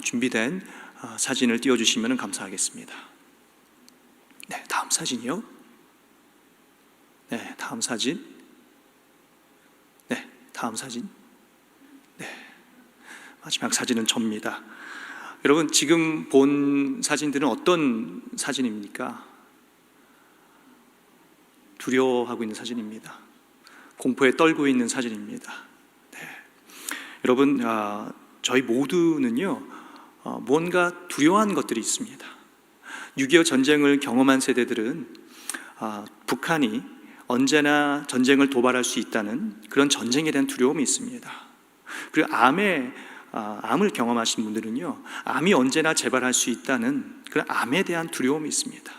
준비된 사진을 띄워주시면 감사하겠습니다. 네, 다음 사진이요. 네, 다음 사진. 네, 다음 사진. 네, 마지막 사진은 접니다. 여러분, 지금 본 사진들은 어떤 사진입니까? 두려워하고 있는 사진입니다. 공포에 떨고 있는 사진입니다. 네. 여러분, 저희 모두는요, 뭔가 두려워한 것들이 있습니다. 6.25 전쟁을 경험한 세대들은 북한이 언제나 전쟁을 도발할 수 있다는 그런 전쟁에 대한 두려움이 있습니다. 그리고 암을 경험하신 분들은요, 암이 언제나 재발할 수 있다는 그런 암에 대한 두려움이 있습니다.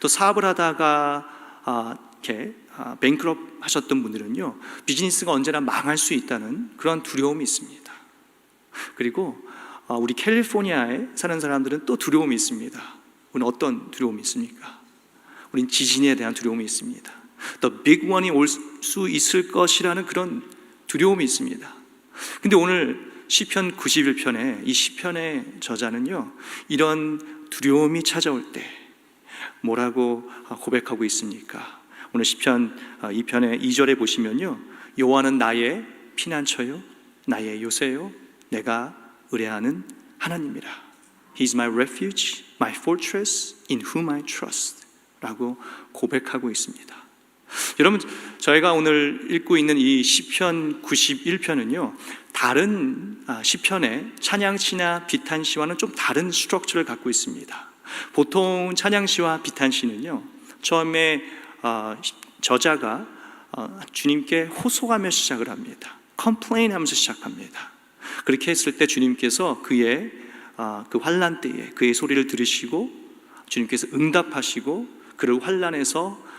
또 사업을 하다가 뱅크럽 하셨던 분들은요, 비즈니스가 언제나 망할 수 있다는 그런 두려움이 있습니다. 그리고 우리 캘리포니아에 사는 사람들은 또 두려움이 있습니다. 우리는 어떤 두려움이 있습니까? 우린 지진에 대한 두려움이 있습니다. The big one이 올 수 있을 것이라는 그런 두려움이 있습니다. 근데 오늘 시편 91편에 이 시편의 저자는요, 이런 두려움이 찾아올 때 뭐라고 고백하고 있습니까? 오늘 시편 2편의 2절에 보시면요, 여호와는 나의 피난처요, 나의 요새요, 내가 의뢰하는 하나님이라. He is my refuge, my fortress, in whom I trust 라고 고백하고 있습니다. 여러분, 저희가 오늘 읽고 있는 이 시편 91편은요, 다른 시편의 찬양시나 비탄시와는 좀 다른 스트럭처를 갖고 있습니다. 보통 찬양시와 비탄시는요, 처음에 저자가 주님께 호소하며 시작을 합니다. 컴플레인 하면서 시작합니다. 그렇게 했을 때 주님께서 그의 그 환난 때에 그의 소리를 들으시고 주님께서 응답하시고 그를 환난에서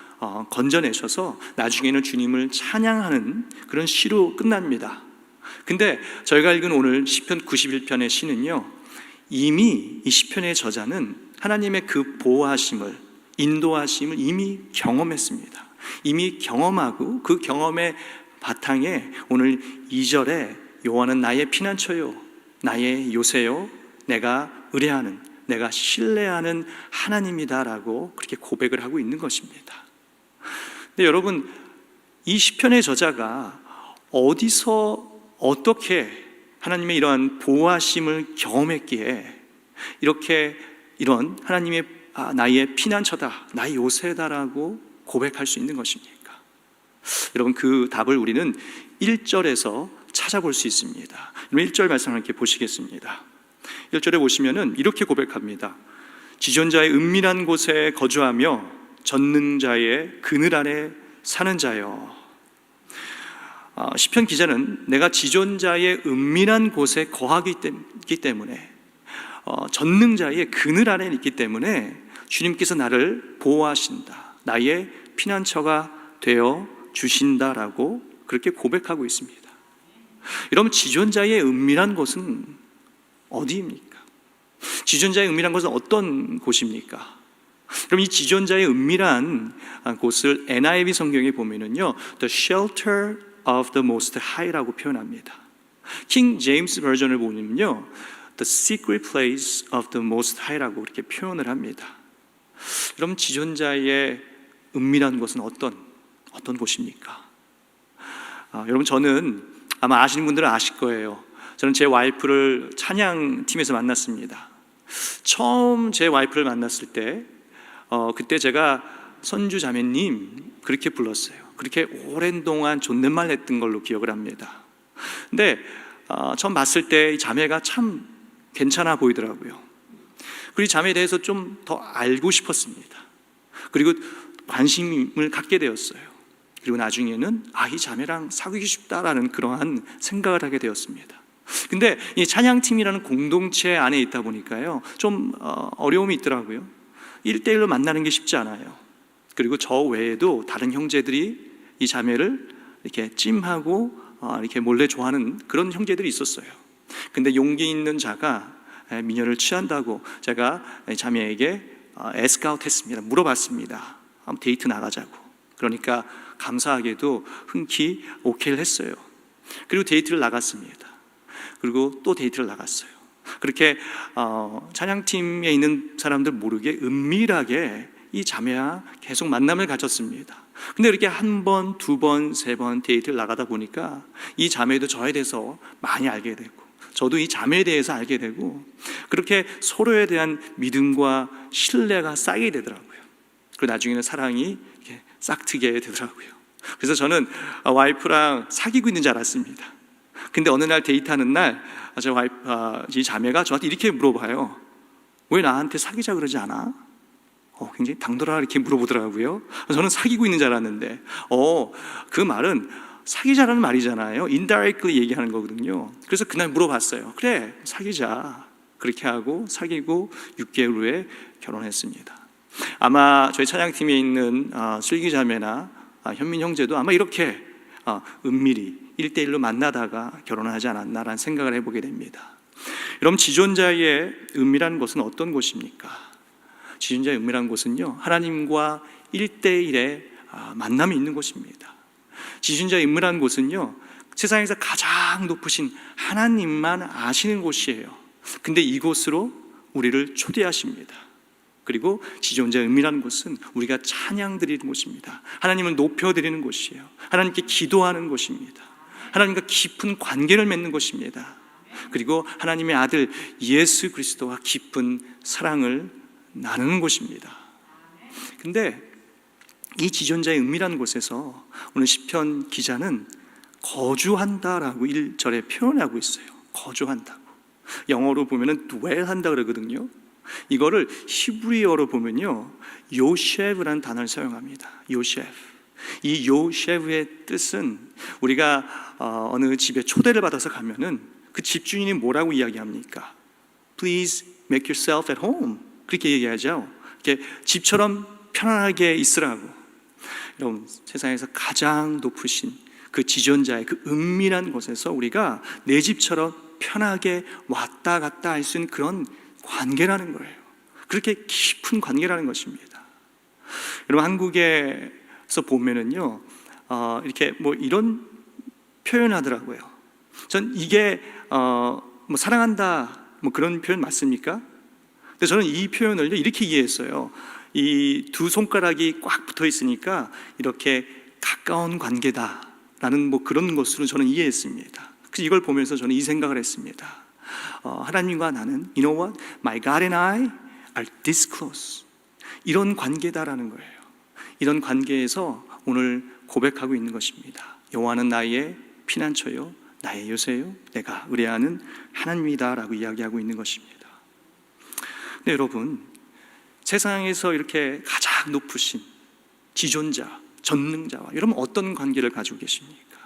건져내셔서 나중에는 주님을 찬양하는 그런 시로 끝납니다. 근데 저희가 읽은 오늘 시편 91편의 시는요, 이미 이 시편의 저자는 하나님의 그 보호하심을, 인도하심을 이미 경험했습니다. 이미 경험하고 그 경험의 바탕에 오늘 2절에 여호와는 나의 피난처요, 나의 요새요, 내가 의뢰하는, 내가 신뢰하는 하나님이다라고 그렇게 고백을 하고 있는 것입니다. 근데 여러분, 이 시편의 저자가 어디서 어떻게 하나님의 이러한 보호하심을 경험했기에 이렇게 이런 하나님의 나의 피난처다, 나의 요새다라고 고백할 수 있는 것입니까? 여러분, 그 답을 우리는 1절에서 찾아볼 수 있습니다. 1절 말씀을 함께 보시겠습니다. 1절에 보시면은 이렇게 고백합니다. 지존자의 은밀한 곳에 거주하며 전능자의 그늘 아래 사는 자여. 시편 기자는 내가 지존자의 은밀한 곳에 거하기 때문에, 전능자의 그늘 아래 있기 때문에 주님께서 나를 보호하신다, 나의 피난처가 되어 주신다라고 그렇게 고백하고 있습니다. 여러분, 지존자의 은밀한 곳은 어디입니까? 지존자의 은밀한 곳은 어떤 곳입니까? 그럼 이 지존자의 은밀한 곳을 NIV 성경에 보면은요, The shelter of the most high라고 표현합니다. 킹 제임스 버전을 보면요, The secret place of the most high라고 이렇게 표현을 합니다. 그럼 지존자의 은밀한 곳은 어떤 곳입니까? 여러분, 저는 아마 아시는 분들은 아실 거예요. 저는 제 와이프를 찬양팀에서 만났습니다. 처음 제 와이프를 만났을 때 그때 제가 선주 자매님 그렇게 불렀어요. 그렇게 오랜 동안 존댓말 했던 걸로 기억을 합니다. 근데 처음 봤을 때 이 자매가 참 괜찮아 보이더라고요. 그리고 이 자매에 대해서 좀 더 알고 싶었습니다. 그리고 관심을 갖게 되었어요. 그리고 나중에는 이 자매랑 사귀고 싶다라는 그러한 생각을 하게 되었습니다. 근데 이 찬양팀이라는 공동체 안에 있다 보니까요, 좀 어려움이 있더라고요. 1대1로 만나는 게 쉽지 않아요. 그리고 저 외에도 다른 형제들이 이 자매를 이렇게 찜하고 이렇게 몰래 좋아하는 그런 형제들이 있었어요. 근데 용기 있는 자가 미녀를 취한다고 제가 자매에게 에스카우트 했습니다. 물어봤습니다. 한번 데이트 나가자고. 그러니까 감사하게도 흔쾌히 오케이를 했어요. 그리고 데이트를 나갔습니다. 그리고 또 데이트를 나갔어요. 그렇게 찬양팀에 있는 사람들 모르게 은밀하게 이 자매와 계속 만남을 가졌습니다. 근데 이렇게 한 번, 두 번, 세 번 데이트를 나가다 보니까 이 자매도 저에 대해서 많이 알게 되고, 저도 이 자매에 대해서 알게 되고, 그렇게 서로에 대한 믿음과 신뢰가 쌓이게 되더라고요. 그리고 나중에는 사랑이 이렇게 싹트게 되더라고요. 그래서 저는 와이프랑 사귀고 있는 줄 알았습니다. 근데 어느 날 데이트하는 날 이 자매가 저한테 이렇게 물어봐요. 왜 나한테 사귀자 그러지 않아? 굉장히 당돌하게 이렇게 물어보더라고요. 저는 사귀고 있는 줄 알았는데 그 말은 사귀자라는 말이잖아요. indirectly 얘기하는 거거든요. 그래서 그날 물어봤어요. 그래, 사귀자. 그렇게 하고 사귀고 6개월 후에 결혼했습니다. 아마 저희 찬양팀에 있는 슬기자매나 현민 형제도 아마 이렇게 은밀히 1대1로 만나다가 결혼하지 않았나라는 생각을 해보게 됩니다. 여러분, 지존자의 은밀한 곳은 어떤 곳입니까? 지존자의 은밀한 곳은요, 하나님과 1대1의 만남이 있는 곳입니다. 지존자의 은밀한 곳은요, 세상에서 가장 높으신 하나님만 아시는 곳이에요. 근데 이곳으로 우리를 초대하십니다. 그리고 지존자의 은밀한 곳은 우리가 찬양 드리는 곳입니다. 하나님을 높여드리는 곳이에요. 하나님께 기도하는 곳입니다. 하나님과 깊은 관계를 맺는 곳입니다. 그리고 하나님의 아들 예수 그리스도와 깊은 사랑을 나누는 곳입니다. 근데 이 지존자의 은밀한 곳에서 오늘 시편 기자는 거주한다라고 1절에 표현하고 있어요. 거주한다고. 영어로 보면은 dwell 한다 그러거든요. 이거를 히브리어로 보면요, 요셰브라는 단어를 사용합니다. 요셰브. 이 요셰브의 뜻은 우리가 어느 집에 초대를 받아서 가면은 그 집주인이 뭐라고 이야기합니까? Please make yourself at home. 그렇게 얘기하죠. 이렇게 집처럼 편안하게 있으라고. 여러분, 세상에서 가장 높으신 그 지존자의 그 은밀한 곳에서 우리가 내 집처럼 편하게 왔다 갔다 할 수 있는 그런 관계라는 거예요. 그렇게 깊은 관계라는 것입니다. 여러분, 한국에서 보면은요, 이렇게 뭐 이런 표현하더라고요. 전 이게 뭐 사랑한다 뭐 그런 표현 맞습니까? 근데 저는 이 표현을 이렇게 이해했어요. 이 두 손가락이 꽉 붙어 있으니까 이렇게 가까운 관계다라는 뭐 그런 것으로 저는 이해했습니다. 그래서 이걸 보면서 저는 이 생각을 했습니다. 하나님과 나는, you know what? My God and I are this close. 이런 관계다라는 거예요. 이런 관계에서 오늘 고백하고 있는 것입니다. 여호와는 나의 피난처요, 나의 요새요, 내가 의뢰하는 하나님이다라고 이야기하고 있는 것입니다. 네, 여러분, 세상에서 이렇게 가장 높으신 지존자, 전능자와 여러분 어떤 관계를 가지고 계십니까?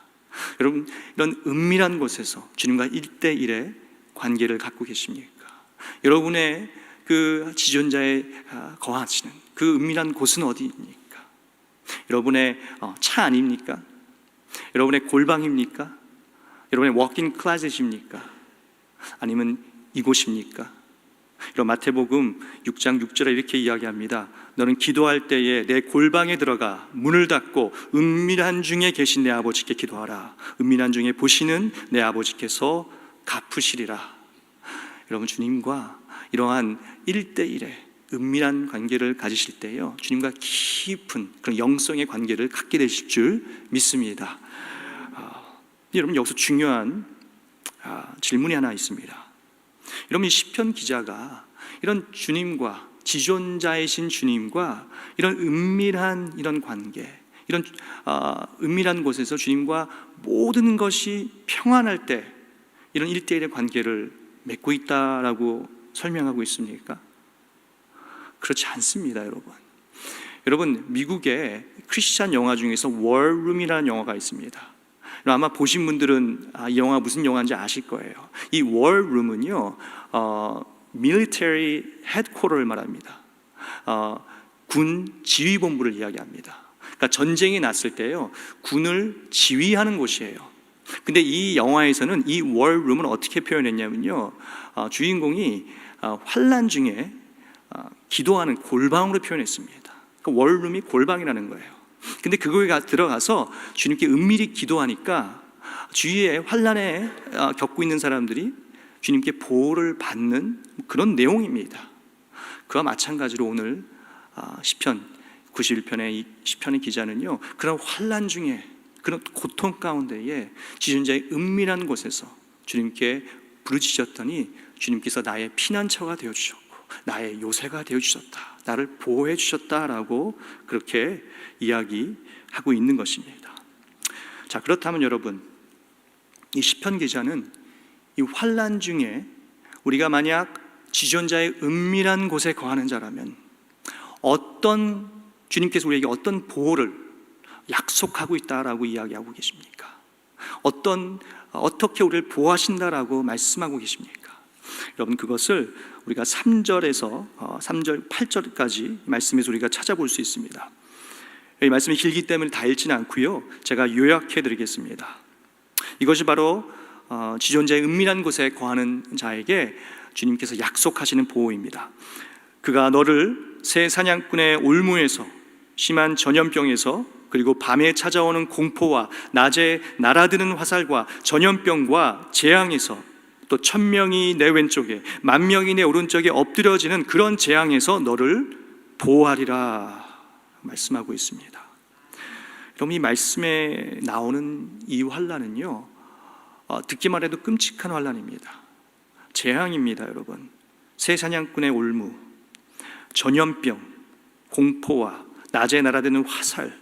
여러분, 이런 은밀한 곳에서 주님과 1대1의 관계를 갖고 계십니까? 여러분의 그 지존자에 거하시는 그 은밀한 곳은 어디입니까? 여러분의 차 아닙니까? 여러분의 골방입니까? 여러분의 워킹 클로젯입니까? 아니면 이곳입니까? 여러분, 마태복음 6장 6절에 이렇게 이야기합니다. 너는 기도할 때에 내 골방에 들어가 문을 닫고 은밀한 중에 계신 내 아버지께 기도하라. 은밀한 중에 보시는 내 아버지께서 갚으시리라. 여러분, 주님과 이러한 1대1의 은밀한 관계를 가지실 때요, 주님과 깊은 그런 영성의 관계를 갖게 되실 줄 믿습니다. 여러분, 여기서 중요한 질문이 하나 있습니다. 여러분, 이 시편 기자가 이런 주님과, 지존자이신 주님과 이런 은밀한 이런 관계, 이런 은밀한 곳에서 주님과 모든 것이 평안할 때 이런 1대1의 관계를 맺고 있다라고 설명하고 있습니까? 그렇지 않습니다, 여러분. 여러분, 미국의 크리스찬 영화 중에서 월룸이라는 영화가 있습니다. 아마 보신 분들은 이 영화 무슨 영화인지 아실 거예요. 이 월룸은요, military headquarter를 말합니다. 군 지휘본부를 이야기합니다. 그러니까 전쟁이 났을 때요, 군을 지휘하는 곳이에요. 근데 이 영화에서는 이 월룸을 어떻게 표현했냐면요, 주인공이 환난 중에 기도하는 골방으로 표현했습니다. 그러니까 월룸이 골방이라는 거예요. 근데 그거에 들어가서 주님께 은밀히 기도하니까 주위에 환난에 겪고 있는 사람들이 주님께 보호를 받는 그런 내용입니다. 그와 마찬가지로 오늘 시편 91편의 이 시편의 기자는요, 그런 환난 중에, 그런 고통 가운데에 지존자의 은밀한 곳에서 주님께 부르짖었더니 주님께서 나의 피난처가 되어주셨고 나의 요새가 되어주셨다, 나를 보호해 주셨다라고 그렇게 이야기하고 있는 것입니다. 자, 그렇다면 여러분, 이 시편 기자는 이 환난 중에 우리가 만약 지존자의 은밀한 곳에 거하는 자라면 주님께서 우리에게 어떤 보호를 약속하고 있다라고 이야기하고 계십니까? 어떻게 우리를 보호하신다라고 말씀하고 계십니까? 여러분, 그것을 우리가 3절에서 3절, 8절까지 말씀에서 우리가 찾아볼 수 있습니다. 이 말씀이 길기 때문에 다 읽지는 않고요, 제가 요약해 드리겠습니다. 이것이 바로 지존자의 은밀한 곳에 거하는 자에게 주님께서 약속하시는 보호입니다. 그가 너를 새 사냥꾼의 올무에서, 심한 전염병에서, 그리고 밤에 찾아오는 공포와 낮에 날아드는 화살과 전염병과 재앙에서, 또 1000명이 내 왼쪽에 10,000명이 내 오른쪽에 엎드려지는 그런 재앙에서 너를 보호하리라 말씀하고 있습니다. 그럼 이 말씀에 나오는 이 환난은요, 듣기만 해도 끔찍한 환난입니다. 재앙입니다. 여러분, 새 사냥꾼의 올무, 전염병, 공포와 낮에 날아드는 화살,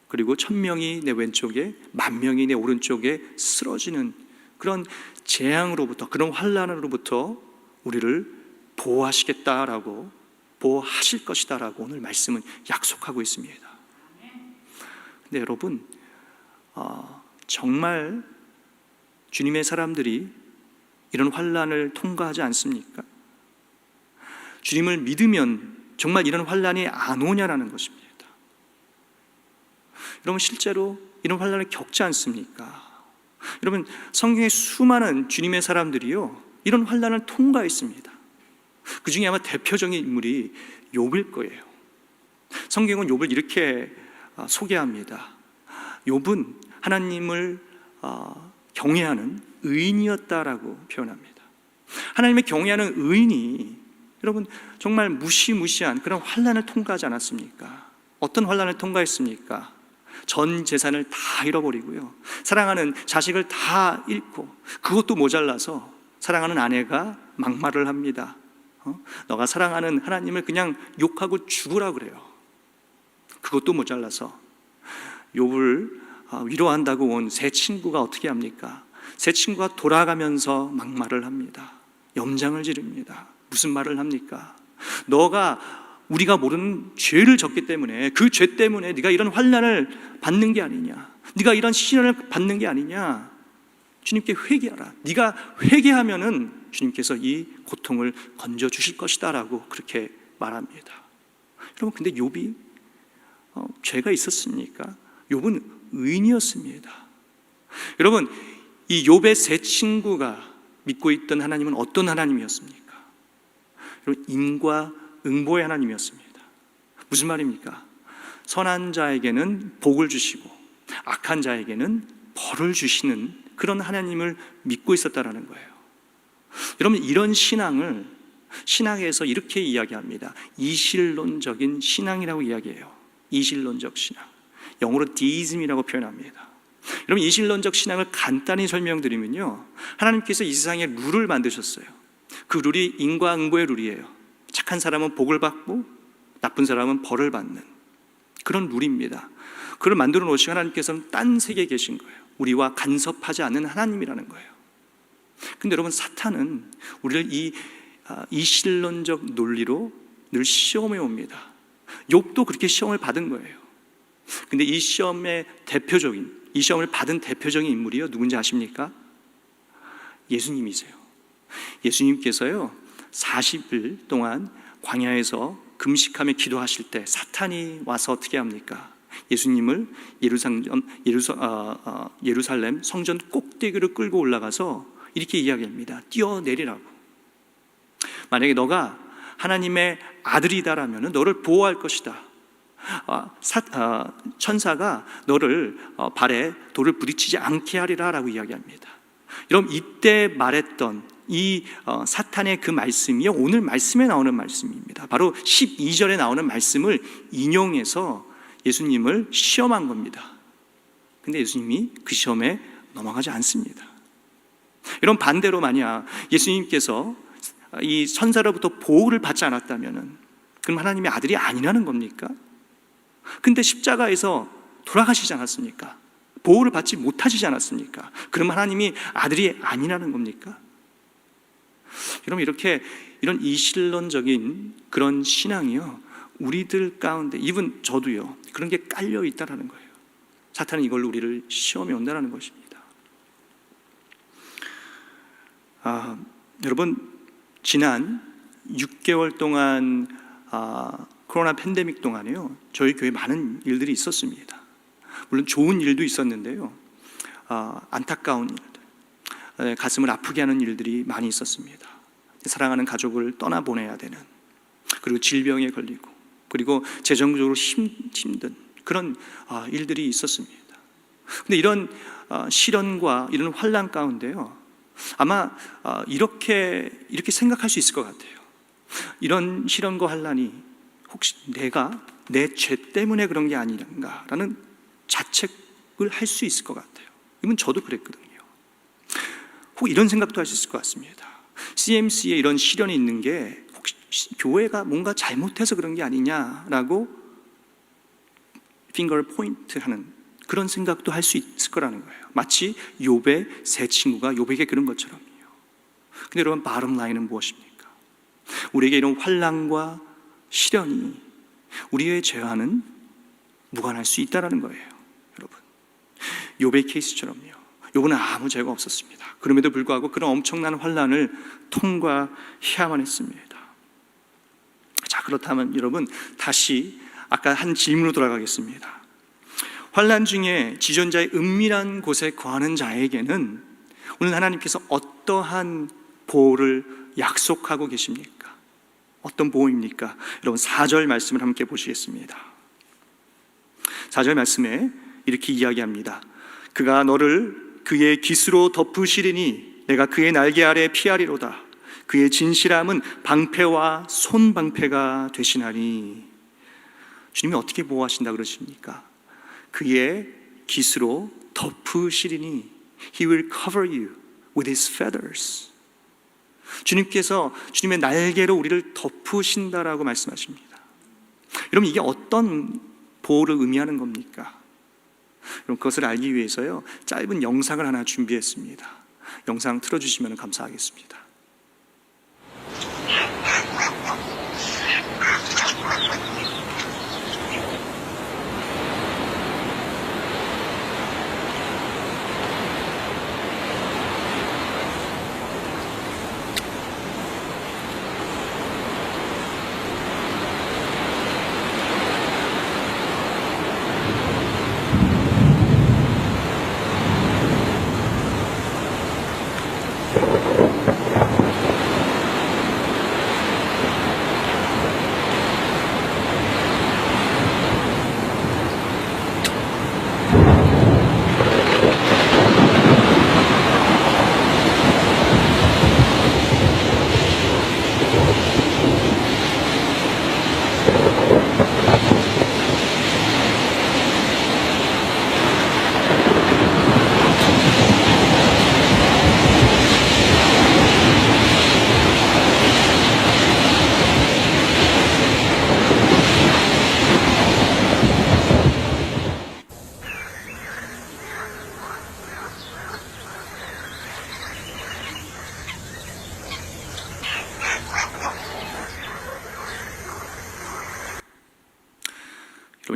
그리고 1000명이 내 왼쪽에 10,000명이 내 오른쪽에 쓰러지는 그런 재앙으로부터, 그런 환난으로부터 우리를 보호하시겠다라고, 보호하실 것이다라고 오늘 말씀은 약속하고 있습니다. 근데 여러분, 정말 주님의 사람들이 이런 환난을 통과하지 않습니까? 주님을 믿으면 정말 이런 환난이 안 오냐라는 것입니다. 여러분, 실제로 이런 환난을 겪지 않습니까? 여러분, 성경의 수많은 주님의 사람들이요, 이런 환난을 통과했습니다. 그 중에 아마 대표적인 인물이 욥일 거예요. 성경은 욥을 이렇게 소개합니다. 욥은 하나님을 경외하는 의인이었다라고 표현합니다. 하나님을 경외하는 의인이 여러분 정말 무시무시한 그런 환난을 통과하지 않았습니까? 어떤 환난을 통과했습니까? 전 재산을 다 잃어버리고요, 사랑하는 자식을 다 잃고, 그것도 모자라서 사랑하는 아내가 막말을 합니다. 너가 사랑하는 하나님을 그냥 욕하고 죽으라 그래요. 그것도 모자라서 욥을 위로한다고 온 새 친구가 어떻게 합니까? 새 친구가 돌아가면서 막말을 합니다. 염장을 지릅니다. 무슨 말을 합니까? 우리가 모르는 죄를 졌기 때문에, 그 죄 때문에 네가 이런 환난을 받는 게 아니냐, 네가 이런 시련을 받는 게 아니냐, 주님께 회개하라, 네가 회개하면은 주님께서 이 고통을 건져주실 것이다 라고 그렇게 말합니다. 여러분, 근데 욥이 죄가 있었습니까? 욥은 의인이었습니다. 여러분, 이 욥의 세 친구가 믿고 있던 하나님은 어떤 하나님이었습니까? 여러분, 인과 응보의 하나님이었습니다. 무슨 말입니까? 선한 자에게는 복을 주시고 악한 자에게는 벌을 주시는 그런 하나님을 믿고 있었다라는 거예요. 여러분, 이런 신앙에서 이렇게 이야기합니다. 이실론적인 신앙이라고 이야기해요. 이실론적 신앙, 영어로 디이즘이라고 표현합니다. 여러분, 이실론적 신앙을 간단히 설명드리면요, 하나님께서 이 세상에 룰을 만드셨어요. 그 룰이 인과응보의 룰이에요. 착한 사람은 복을 받고 나쁜 사람은 벌을 받는 그런 룰입니다. 그걸 만들어 놓으신 하나님께서는 딴 세계에 계신 거예요. 우리와 간섭하지 않는 하나님이라는 거예요. 근데 여러분, 사탄은 우리를 이 이실론적 논리로 늘 시험해 옵니다. 욥도 그렇게 시험을 받은 거예요. 근데 이 시험을 받은 대표적인 인물이요, 누군지 아십니까? 예수님이세요. 예수님께서요 40일 동안 광야에서 금식하며 기도하실 때 사탄이 와서 어떻게 합니까? 예수님을 예루살렘 성전 꼭대기로 끌고 올라가서 이렇게 이야기합니다. 뛰어내리라고. 만약에 너가 하나님의 아들이다라면 너를 보호할 것이다. 천사가 너를 발에 돌을 부딪히지 않게 하리라 라고 이야기합니다. 여러분, 이때 말했던 이 사탄의 그 말씀이요, 오늘 말씀에 나오는 말씀입니다. 바로 12절에 나오는 말씀을 인용해서 예수님을 시험한 겁니다. 근데 예수님이 그 시험에 넘어가지 않습니다. 이런 반대로 만약 예수님께서 이 천사로부터 보호를 받지 않았다면 그럼 하나님의 아들이 아니라는 겁니까? 근데 십자가에서 돌아가시지 않았습니까? 보호를 받지 못하시지 않았습니까? 그럼 하나님이 아들이 아니라는 겁니까? 여러분, 이런 이신론적인 그런 신앙이요, 우리들 가운데, 이분 저도요, 그런 게 깔려 있다라는 거예요. 사탄은 이걸로 우리를 시험해 온다는 것입니다. 여러분, 지난 6개월 동안 코로나 팬데믹 동안에요, 저희 교회에 많은 일들이 있었습니다. 물론 좋은 일도 있었는데요, 안타까운 일들, 가슴을 아프게 하는 일들이 많이 있었습니다. 사랑하는 가족을 떠나보내야 되는, 그리고 질병에 걸리고, 그리고 재정적으로 힘든 그런 일들이 있었습니다. 근데 이런 시련과 이런 환난 가운데요, 아마 이렇게 생각할 수 있을 것 같아요. 이런 시련과 환난이 혹시 내가 내 죄 때문에 그런 게 아닌가라는 자책을 할 수 있을 것 같아요. 이건 저도 그랬거든요. 혹 이런 생각도 할 수 있을 것 같습니다. CMC에 이런 시련이 있는 게 혹시 교회가 뭔가 잘못해서 그런 게 아니냐라고 핑거를 포인트하는 그런 생각도 할 수 있을 거라는 거예요. 마치 욥의 세 친구가 욥에게 그런 것처럼요. 근데 여러분, 바텀 라인은 무엇입니까? 우리에게 이런 환난과 시련이 우리의 죄와는 무관할 수 있다는 거예요. 여러분, 욥의 케이스처럼요, 욥은 아무 죄가 없었습니다. 그럼에도 불구하고 그런 엄청난 환난을 통과해야만 했습니다. 자, 그렇다면 여러분, 다시 아까 한 질문으로 돌아가겠습니다. 환난 중에 지존자의 은밀한 곳에 거하는 자에게는 오늘 하나님께서 어떠한 보호를 약속하고 계십니까? 어떤 보호입니까? 여러분, 4절 말씀을 함께 보시겠습니다. 4절 말씀에 이렇게 이야기합니다. 그가 너를 그의 깃으로 덮으시리니 내가 그의 날개 아래 피하리로다. 그의 진실함은 방패와 손방패가 되시나니. 주님이 어떻게 보호하신다 그러십니까? 그의 깃으로 덮으시리니 He will cover you with His feathers. 주님께서 주님의 날개로 우리를 덮으신다라고 말씀하십니다. 여러분, 이게 어떤 보호를 의미하는 겁니까? 여러분, 그것을 알기 위해서요, 짧은 영상을 하나 준비했습니다. 영상 틀어주시면 감사하겠습니다.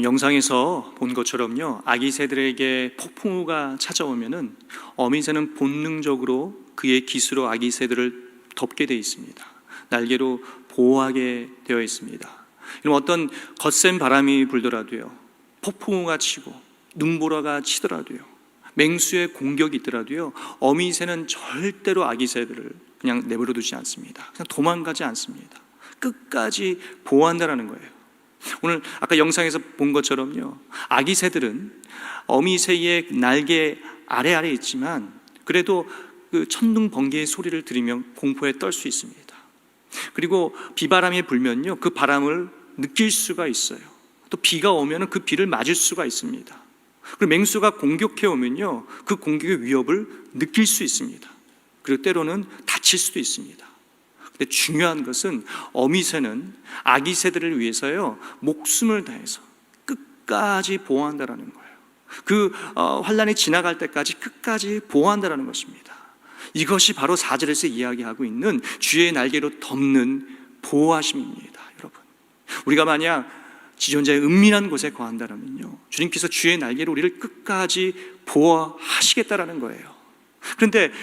영상에서 본 것처럼요, 아기 새들에게 폭풍우가 찾아오면은 어미 새는 본능적으로 그의 깃으로 아기 새들을 덮게 되어 있습니다. 날개로 보호하게 되어 있습니다. 그럼 어떤 거센 바람이 불더라도요, 폭풍우가 치고 눈보라가 치더라도요, 맹수의 공격이 있더라도요, 어미 새는 절대로 아기 새들을 그냥 내버려 두지 않습니다. 그냥 도망가지 않습니다. 끝까지 보호한다라는 거예요. 오늘 아까 영상에서 본 것처럼요, 아기 새들은 어미 새의 날개 아래 있지만 그래도 그 천둥 번개의 소리를 들으며 공포에 떨 수 있습니다. 그리고 비바람이 불면요, 그 바람을 느낄 수가 있어요. 또 비가 오면 그 비를 맞을 수가 있습니다. 그리고 맹수가 공격해 오면요, 그 공격의 위협을 느낄 수 있습니다. 그리고 때로는 다칠 수도 있습니다. 근데 중요한 것은 어미새는 아기 새들을 위해서요, 목숨을 다해서 끝까지 보호한다라는 거예요. 그 환란이 지나갈 때까지 끝까지 보호한다라는 것입니다. 이것이 바로 4절에서 이야기하고 있는 주의 날개로 덮는 보호하심입니다. 여러분, 우리가 만약 지존자의 은밀한 곳에 거한다면요, 주님께서 주의 날개로 우리를 끝까지 보호하시겠다라는 거예요. 그런데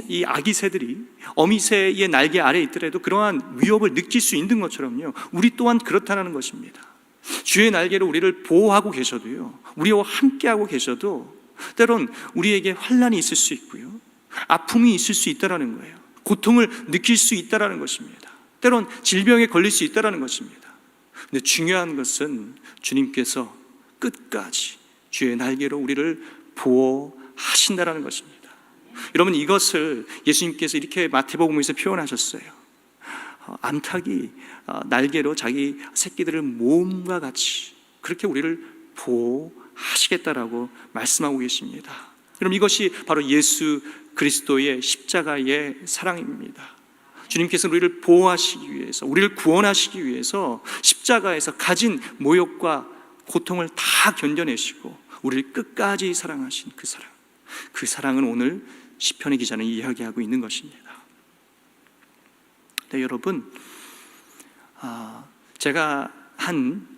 이 아기 새들이 어미새의 날개 아래에 있더라도 그러한 위협을 느낄 수 있는 것처럼요, 우리 또한 그렇다는 것입니다. 주의 날개로 우리를 보호하고 계셔도요, 우리와 함께하고 계셔도 때론 우리에게 환난이 있을 수 있고요, 아픔이 있을 수 있다는 거예요. 고통을 느낄 수 있다는 것입니다. 때론 질병에 걸릴 수 있다는 것입니다. 근데 중요한 것은 주님께서 끝까지 주의 날개로 우리를 보호하신다는 것입니다. 여러분, 이것을 예수님께서 이렇게 마태복음에서 표현하셨어요. 암탉이 날개로 자기 새끼들을 모음과 같이 그렇게 우리를 보호하시겠다라고 말씀하고 계십니다. 그럼 이것이 바로 예수 그리스도의 십자가의 사랑입니다. 주님께서 우리를 보호하시기 위해서, 우리를 구원하시기 위해서 십자가에서 가진 모욕과 고통을 다 견뎌내시고 우리를 끝까지 사랑하신 그 사랑, 그 사랑은 오늘 시편의 기자는 이야기하고 있는 것입니다. 네, 여러분, 제가 한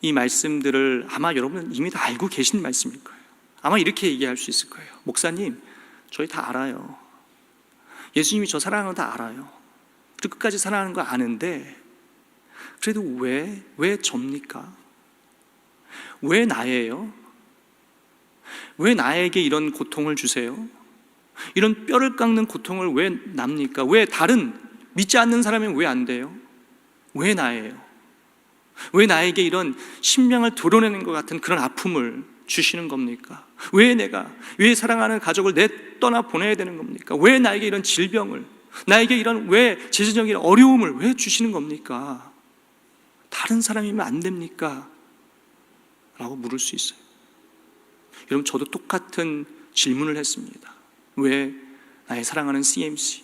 이 말씀들을 아마 여러분은 이미 다 알고 계신 말씀일 거예요. 아마 이렇게 얘기할 수 있을 거예요. 목사님, 저희 다 알아요. 예수님이 저 사랑하는 거 다 알아요. 그리고 끝까지 사랑하는 거 아는데 그래도 왜 접니까? 왜 나예요? 왜 나에게 이런 고통을 주세요? 이런 뼈를 깎는 고통을 왜 납니까? 왜 다른 믿지 않는 사람은 왜 안 돼요? 왜 나예요? 왜 나에게 이런 심령을 드러내는 것 같은 그런 아픔을 주시는 겁니까? 왜 사랑하는 가족을 떠나 보내야 되는 겁니까? 왜 나에게 이런 질병을, 나에게 이런 왜 재정적인 어려움을 왜 주시는 겁니까? 다른 사람이면 안 됩니까? 라고 물을 수 있어요. 여러분, 저도 똑같은 질문을 했습니다. 왜 나의 사랑하는 CMC,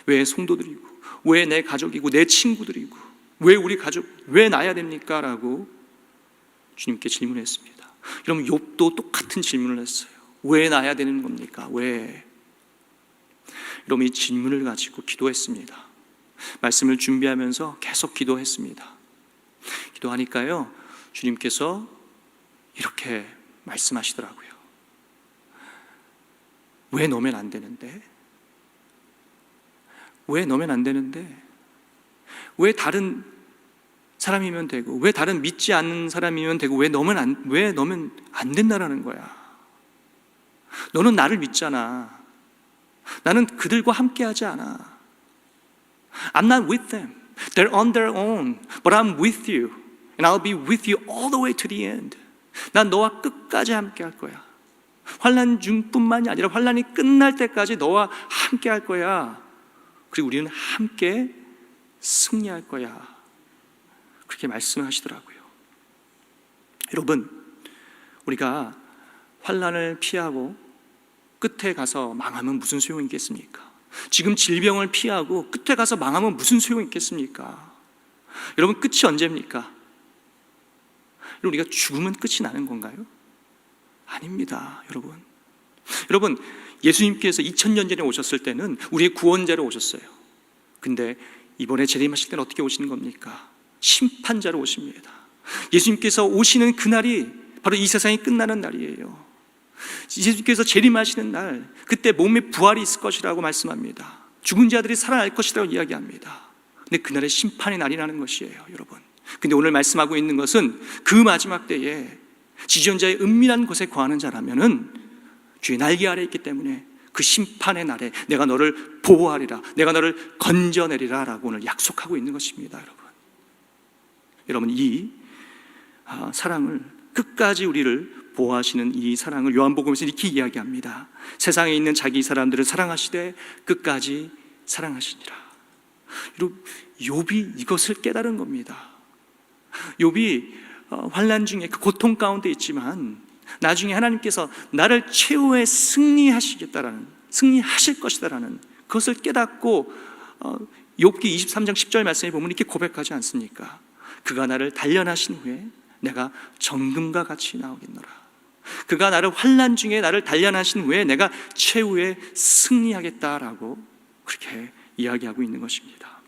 왜 성도들이고, 왜 내 가족이고 내 친구들이고, 왜 우리 가족, 왜 나야 됩니까? 라고 주님께 질문했습니다. 여러분, 욥도 똑같은 질문을 했어요. 왜 나야 되는 겁니까? 왜? 여러분, 이 질문을 가지고 기도했습니다. 말씀을 준비하면서 계속 기도했습니다. 기도하니까요, 주님께서 이렇게 말씀하시더라고요. 왜 너면 안 되는데? 왜 너면 안 되는데? 왜 다른 사람이면 되고, 왜 다른 믿지 않는 사람이면 되고, 왜 너면 안 된다라는 거야? 너는 나를 믿잖아. 나는 그들과 함께 하지 않아. I'm not with them. They're on their own. But I'm with you. And I'll be with you all the way to the end. 난 너와 끝까지 함께 할 거야. 환난 중뿐만이 아니라 환난이 끝날 때까지 너와 함께 할 거야. 그리고 우리는 함께 승리할 거야. 그렇게 말씀하시더라고요. 여러분, 우리가 환난을 피하고 끝에 가서 망하면 무슨 소용이 있겠습니까? 지금 질병을 피하고 끝에 가서 망하면 무슨 소용이 있겠습니까? 여러분, 끝이 언제입니까? 우리가 죽으면 끝이 나는 건가요? 아닙니다, 여러분. 여러분, 예수님께서 2000년 전에 오셨을 때는 우리의 구원자로 오셨어요. 근데 이번에 재림하실 때는 어떻게 오시는 겁니까? 심판자로 오십니다. 예수님께서 오시는 그날이 바로 이 세상이 끝나는 날이에요. 예수님께서 재림하시는 날, 그때 몸에 부활이 있을 것이라고 말씀합니다. 죽은 자들이 살아날 것이라고 이야기합니다. 근데 그날의 심판의 날이라는 것이에요, 여러분. 근데 오늘 말씀하고 있는 것은 그 마지막 때에 지존자의 은밀한 곳에 거하는 자라면은 주의 날개 아래 있기 때문에 그 심판의 날에 내가 너를 보호하리라, 내가 너를 건져내리라 라고 오늘 약속하고 있는 것입니다, 여러분. 여러분, 이 사랑을 끝까지 우리를 보호하시는 이 사랑을 요한복음에서 이렇게 이야기합니다. 세상에 있는 자기 사람들을 사랑하시되 끝까지 사랑하시니라. 욥이 이것을 깨달은 겁니다. 욥이 환난 중에 그 고통 가운데 있지만 나중에 하나님께서 나를 최후에 승리하실 것이다라는 그것을 깨닫고 욥기 23장 10절 말씀에 보면 이렇게 고백하지 않습니까? 그가 나를 단련하신 후에 내가 정금과 같이 나오겠노라. 그가 나를 환난 중에 나를 단련하신 후에 내가 최후에 승리하겠다라고 그렇게 이야기하고 있는 것입니다.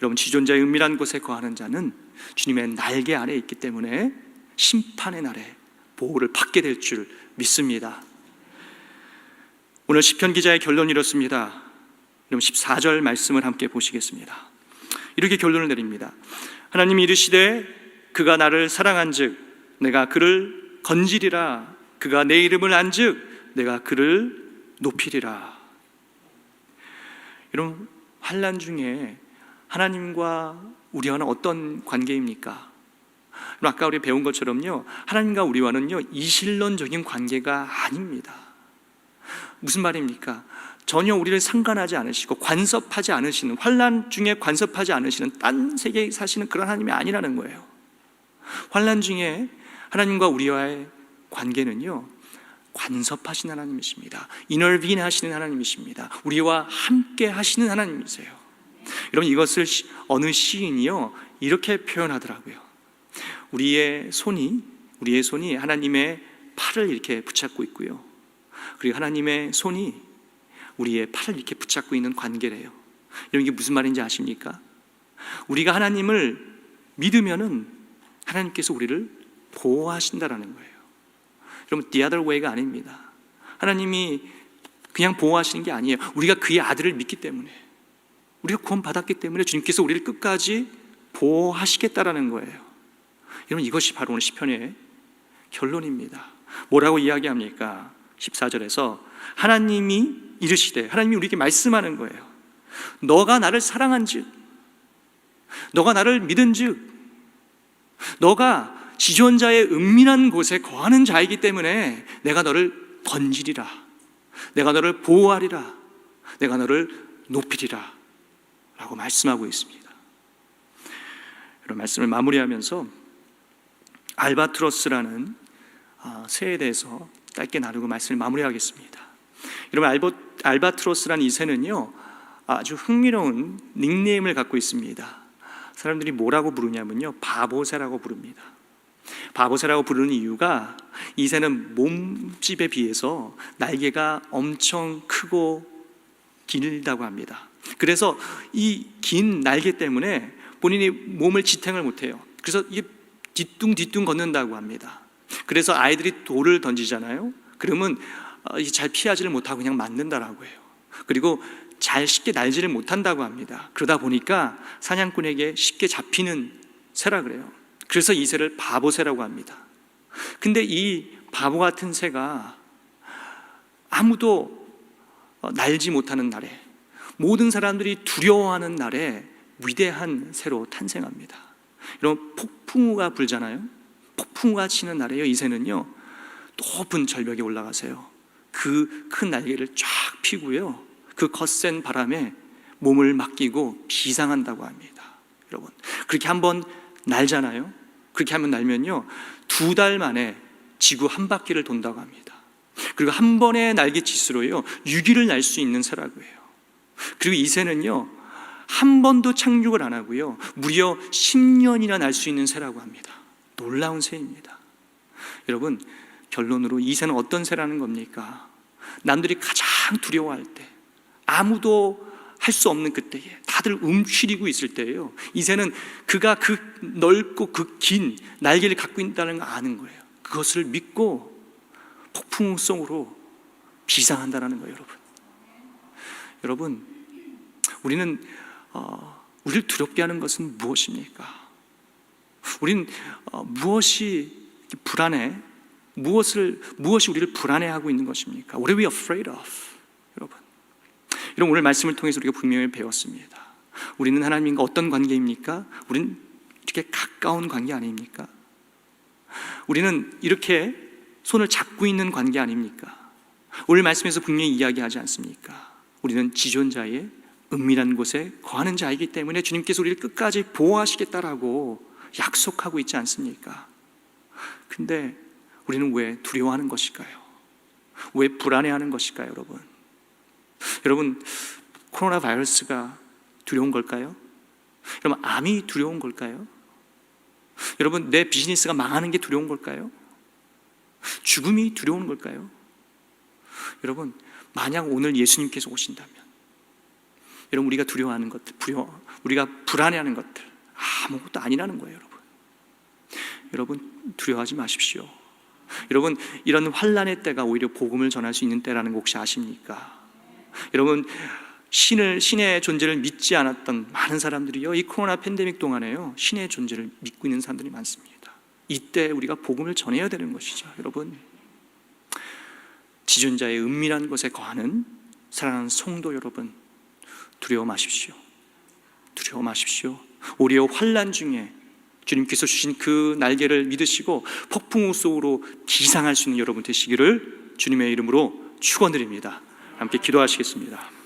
여러분, 지존자의 은밀한 곳에 거하는 자는 주님의 날개 아래 있기 때문에 심판의 날에 보호를 받게 될 줄 믿습니다. 오늘 시편 기자의 결론이 이렇습니다. 그럼 14절 말씀을 함께 보시겠습니다. 이렇게 결론을 내립니다. 하나님이 이르시되 그가 나를 사랑한즉 내가 그를 건지리라. 그가 내 이름을 안즉 내가 그를 높이리라. 여러분, 환난 중에 하나님과 우리와는 어떤 관계입니까? 아까 우리 배운 것처럼요, 하나님과 우리와는요 이실론적인 관계가 아닙니다. 무슨 말입니까? 전혀 우리를 상관하지 않으시고 간섭하지 않으시는, 환난 중에 간섭하지 않으시는, 딴 세계에 사시는 그런 하나님이 아니라는 거예요. 환난 중에 하나님과 우리와의 관계는요 간섭하시는 하나님이십니다. 인터비인 하시는 하나님이십니다. 우리와 함께 하시는 하나님이세요. 여러분, 이것을 어느 시인이요 이렇게 표현하더라고요. 우리의 손이 하나님의 팔을 이렇게 붙잡고 있고요, 그리고 하나님의 손이 우리의 팔을 이렇게 붙잡고 있는 관계래요. 여러분, 이게 무슨 말인지 아십니까? 우리가 하나님을 믿으면은 하나님께서 우리를 보호하신다라는 거예요. 여러분, the other way가 아닙니다. 하나님이 그냥 보호하시는 게 아니에요. 우리가 그의 아들을 믿기 때문에, 우리가 구원받았기 때문에 주님께서 우리를 끝까지 보호하시겠다라는 거예요. 여러분, 이것이 바로 오늘 시편의 결론입니다. 뭐라고 이야기합니까? 14절에서 하나님이 이르시되, 하나님이 우리에게 말씀하는 거예요. 너가 나를 사랑한즉, 너가 나를 믿은즉, 너가 지존자의 은밀한 곳에 거하는 자이기 때문에 내가 너를 건지리라, 내가 너를 보호하리라, 내가 너를 높이리라 라고 말씀하고 있습니다. 이런 말씀을 마무리하면서 알바트로스라는 새에 대해서 짧게 나누고 말씀을 마무리하겠습니다. 여러분, 알바트로스라는 이 새는요 아주 흥미로운 닉네임을 갖고 있습니다. 사람들이 뭐라고 부르냐면요, 바보새라고 부릅니다. 바보새라고 부르는 이유가 이 새는 몸집에 비해서 날개가 엄청 크고 길다고 합니다. 그래서 이 긴 날개 때문에 본인이 몸을 지탱을 못해요. 그래서 이게 뒤뚱뒤뚱 걷는다고 합니다. 그래서 아이들이 돌을 던지잖아요. 그러면 잘 피하지를 못하고 그냥 맞는다라고 해요. 그리고 잘 쉽게 날지를 못한다고 합니다. 그러다 보니까 사냥꾼에게 쉽게 잡히는 새라 그래요. 그래서 이 새를 바보새라고 합니다. 근데 이 바보 같은 새가 아무도 날지 못하는 날에, 모든 사람들이 두려워하는 날에 위대한 새로 탄생합니다. 이런 폭풍우가 불잖아요. 폭풍우가 치는 날에요, 이 새는요 높은 절벽에 올라가세요. 그 큰 날개를 쫙 펴고요, 그 거센 바람에 몸을 맡기고 비상한다고 합니다. 여러분, 그렇게 한번 날잖아요. 그렇게 한번 날면요 2달 만에 지구 한 바퀴를 돈다고 합니다. 그리고 한 번의 날개짓으로요 6일을 날 수 있는 새라고 해요. 그리고 이 새는요 한 번도 착륙을 안 하고요 무려 10년이나 날 수 있는 새라고 합니다. 놀라운 새입니다. 여러분, 결론으로 이 새는 어떤 새라는 겁니까? 남들이 가장 두려워할 때, 아무도 할 수 없는 그때에, 다들 움츠리고 있을 때예요, 이 새는 그가 그 넓고 그 긴 날개를 갖고 있다는 걸 아는 거예요. 그것을 믿고 폭풍 속으로 비상한다는 거예요. 여러분, 우리는 우리를 두렵게 하는 것은 무엇입니까? 우리는 무엇이 불안해? 무엇이 우리를 불안해하고 있는 것입니까? What are we afraid of? 여러분, 오늘 말씀을 통해서 우리가 분명히 배웠습니다. 우리는 하나님과 어떤 관계입니까? 우리는 이렇게 가까운 관계 아닙니까? 우리는 이렇게 손을 잡고 있는 관계 아닙니까? 오늘 말씀에서 분명히 이야기하지 않습니까? 우리는 지존자의 은밀한 곳에 거하는 자이기 때문에 주님께서 우리를 끝까지 보호하시겠다라고 약속하고 있지 않습니까? 근데 우리는 왜 두려워하는 것일까요? 왜 불안해하는 것일까요, 여러분? 여러분, 코로나 바이러스가 두려운 걸까요? 여러분, 암이 두려운 걸까요? 여러분, 내 비즈니스가 망하는 게 두려운 걸까요? 죽음이 두려운 걸까요? 여러분, 만약 오늘 예수님께서 오신다면 여러분, 우리가 두려워하는 것들, 우리가 불안해하는 것들 아무것도 아니라는 거예요, 여러분. 여러분, 두려워하지 마십시오. 여러분, 이런 환난의 때가 오히려 복음을 전할 수 있는 때라는 거 혹시 아십니까? 여러분, 신의 존재를 믿지 않았던 많은 사람들이요, 이 코로나 팬데믹 동안에요, 신의 존재를 믿고 있는 사람들이 많습니다. 이때 우리가 복음을 전해야 되는 것이죠. 여러분, 지존자의 은밀한 곳에 거하는 사랑하는 성도 여러분, 두려워 마십시오. 두려워 마십시오. 오히려 환난 중에 주님께서 주신 그 날개를 믿으시고 폭풍우 속으로 기상할 수 있는 여러분 되시기를 주님의 이름으로 축원드립니다. 함께 기도하시겠습니다.